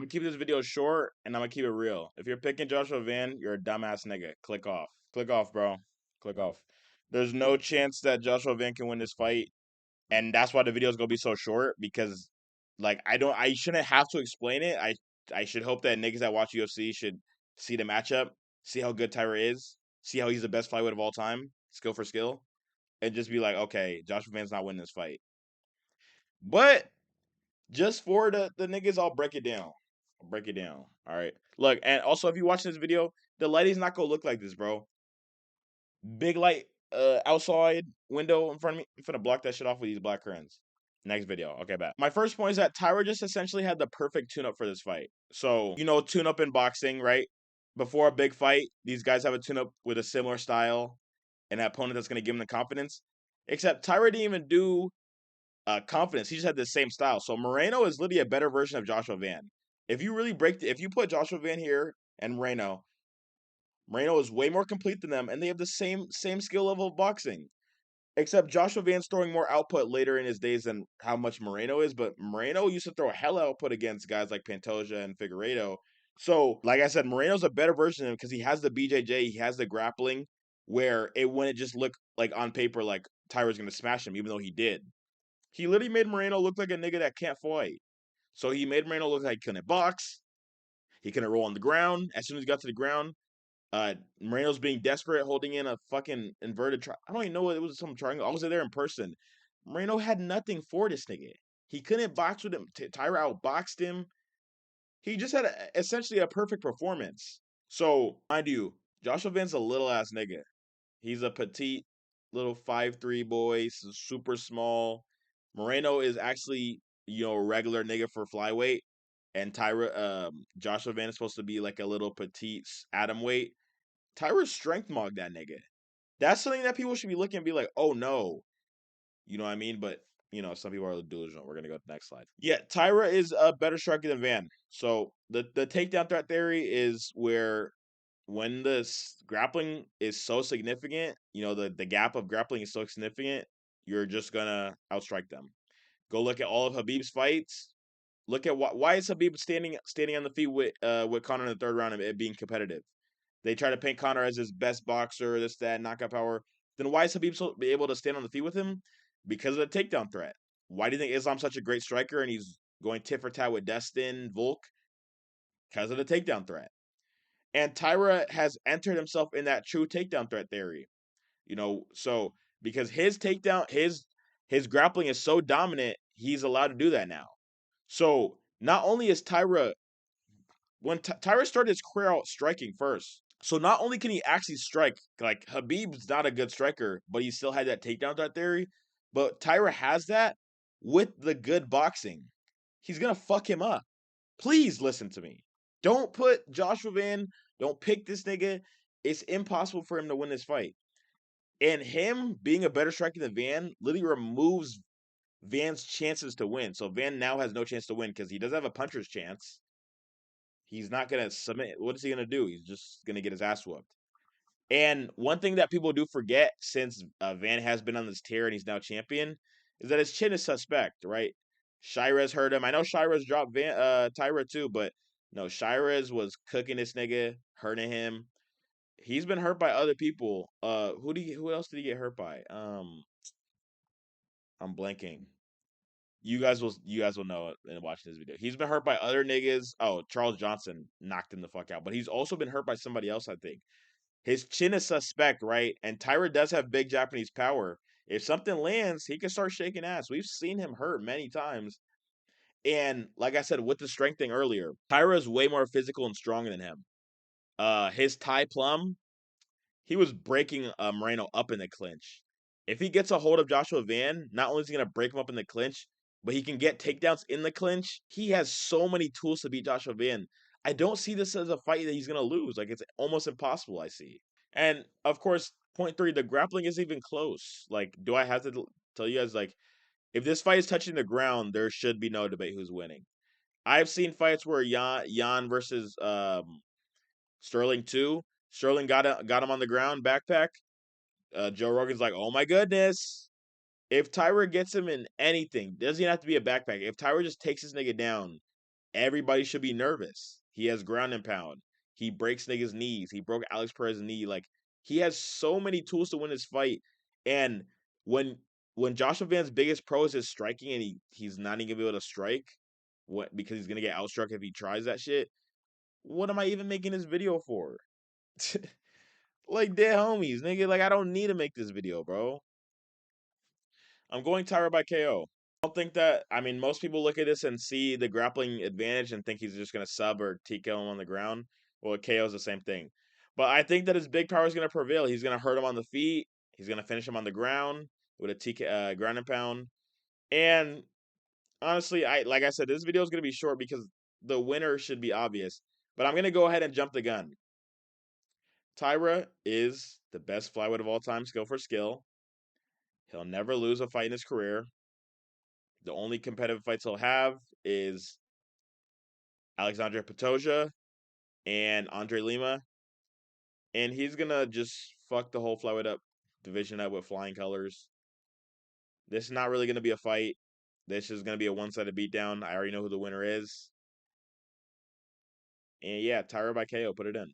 gonna keep this video short and I'm gonna keep it real. If you're picking Joshua Van, you're a dumbass nigga. Click off. Click off, bro. Click off. There's no chance that Joshua Van can win this fight, and that's why the video is gonna be so short because, like, I shouldn't have to explain it. I should hope that niggas that watch UFC should see the matchup, see how good Taira is, see how he's the best flyweight of all time, skill for skill, and just be like, okay, Joshua Van's not winning this fight. But just for the niggas, I'll break it down. I'll break it down. All right. Look, and also if you watching this video, the lighting's not gonna look like this, bro. Big light outside window in front of me. I'm finna block that shit off with these black curtains. Next video. Okay, bet. My first point is that Taira just essentially had the perfect tune-up for this fight. So, you know, tune-up in boxing, right? Before a big fight, these guys have a tune-up with a similar style and an opponent that's gonna give them the confidence. Except Taira didn't even do confidence. He just had the same style. So Moreno is literally a better version of Joshua Van. If you really if you put Joshua Van here and Moreno is way more complete than them, and they have the same skill level of boxing. Except Joshua Van's throwing more output later in his days than how much Moreno is, but Moreno used to throw hella output against guys like Pantoja and Figueiredo. So, like I said, Moreno's a better version of him because he has the BJJ, he has the grappling, where it wouldn't just look like on paper like Tyra's gonna smash him, even though he did. He literally made Moreno look like a nigga that can't fight. So he made Moreno look like he couldn't box. He couldn't roll on the ground. As soon as he got to the ground, Moreno's being desperate, holding in a fucking inverted I don't even know what it was, some triangle. I was there in person. Moreno had nothing for this nigga. He couldn't box with him. Taira outboxed him. He just had essentially a perfect performance. So, mind you, Joshua Van's a little ass nigga. He's a petite little 5'3" boy, super small. Moreno is actually, you know, a regular nigga for flyweight. And Joshua Van is supposed to be like a little petite atom weight. Taira's strength mogged that nigga. That's something that people should be looking and be like, oh no. You know what I mean? But, you know, some people are delusional. We're going to go to the next slide. Yeah, Taira is a better striker than Van. So the takedown threat theory is where when the grappling is so significant, you know, the gap of grappling is so significant, you're just gonna outstrike them. Go look at all of Habib's fights. Look at why is Habib standing on the feet with Conor in the third round and it being competitive. They try to paint Conor as his best boxer, this, that, knockout power. Then why is Habib so be able to stand on the feet with him? Because of the takedown threat. Why do you think Islam's such a great striker and he's going tit for tat with Destin, Volk? Because of the takedown threat. And Taira has entered himself in that true takedown threat theory. You know, so because his takedown, his grappling is so dominant, he's allowed to do that now. So not only is Taira when Taira started his career out striking first, so not only can he actually strike, like Habib's not a good striker, but he still had that takedown threat theory. But Taira has that with the good boxing. He's gonna fuck him up. Please listen to me. Don't put Joshua Van. Don't pick this nigga. It's impossible for him to win this fight. And him being a better striker than Van literally removes Van's chances to win. So Van now has no chance to win because he doesn't have a puncher's chance. He's not gonna submit. What is he gonna do? He's just gonna get his ass whooped. And one thing that people do forget, since Van has been on this tear and he's now champion, is that his chin is suspect, right? Shirez hurt him. I know Shirez dropped Taira too, but no, Shirez was cooking this nigga, hurting him. He's been hurt by other people. Who else did he get hurt by? I'm blanking. You guys will know it in watching this video. He's been hurt by other niggas. Oh, Charles Johnson knocked him the fuck out. But he's also been hurt by somebody else, I think. His chin is suspect, right? And Taira does have big Japanese power. If something lands, he can start shaking ass. We've seen him hurt many times. And like I said, with the strength thing earlier, Taira is way more physical and stronger than him. His Thai plum, he was breaking Moreno up in the clinch. If he gets a hold of Joshua Van, not only is he going to break him up in the clinch, but he can get takedowns in the clinch. He has so many tools to beat Joshua Van. I don't see this as a fight that he's going to lose. Like, it's almost impossible, I see. And, of course, point 3, the grappling isn't even close. Like, do I have to tell you guys, like, if this fight is touching the ground, there should be no debate who's winning. I've seen fights where Jan versus Sterling 2. Sterling got him on the ground, backpack. Joe Rogan's like, oh my goodness. If Taira gets him in anything, doesn't even have to be a backpack. If Taira just takes this nigga down, everybody should be nervous. He has ground and pound. He breaks niggas' knees. He broke Alex Perez's knee. Like he has so many tools to win this fight. And when when Joshua Van's biggest pro is his striking, and he's not even gonna be able to strike, what because he's gonna get outstruck if he tries that shit. What am I even making this video for? Like dead homies, nigga. Like I don't need to make this video, bro. I'm going Taira by KO. I don't think that. I mean, most people look at this and see the grappling advantage and think he's just gonna sub or TKO him on the ground. Well, KO is the same thing, but I think that his big power is gonna prevail. He's gonna hurt him on the feet. He's gonna finish him on the ground with a ground and pound. And honestly, I like I said, this video is gonna be short because the winner should be obvious. But I'm gonna go ahead and jump the gun. Taira is the best flyweight of all time, skill for skill. He'll never lose a fight in his career. The only competitive fights he'll have is Alexandre Pantoja and Andre Lima, and he's gonna just fuck the whole flyweight up division up with flying colors. This is not really gonna be a fight. This is gonna be a one-sided beatdown. I already know who the winner is. And yeah, Taira by KO, put it in.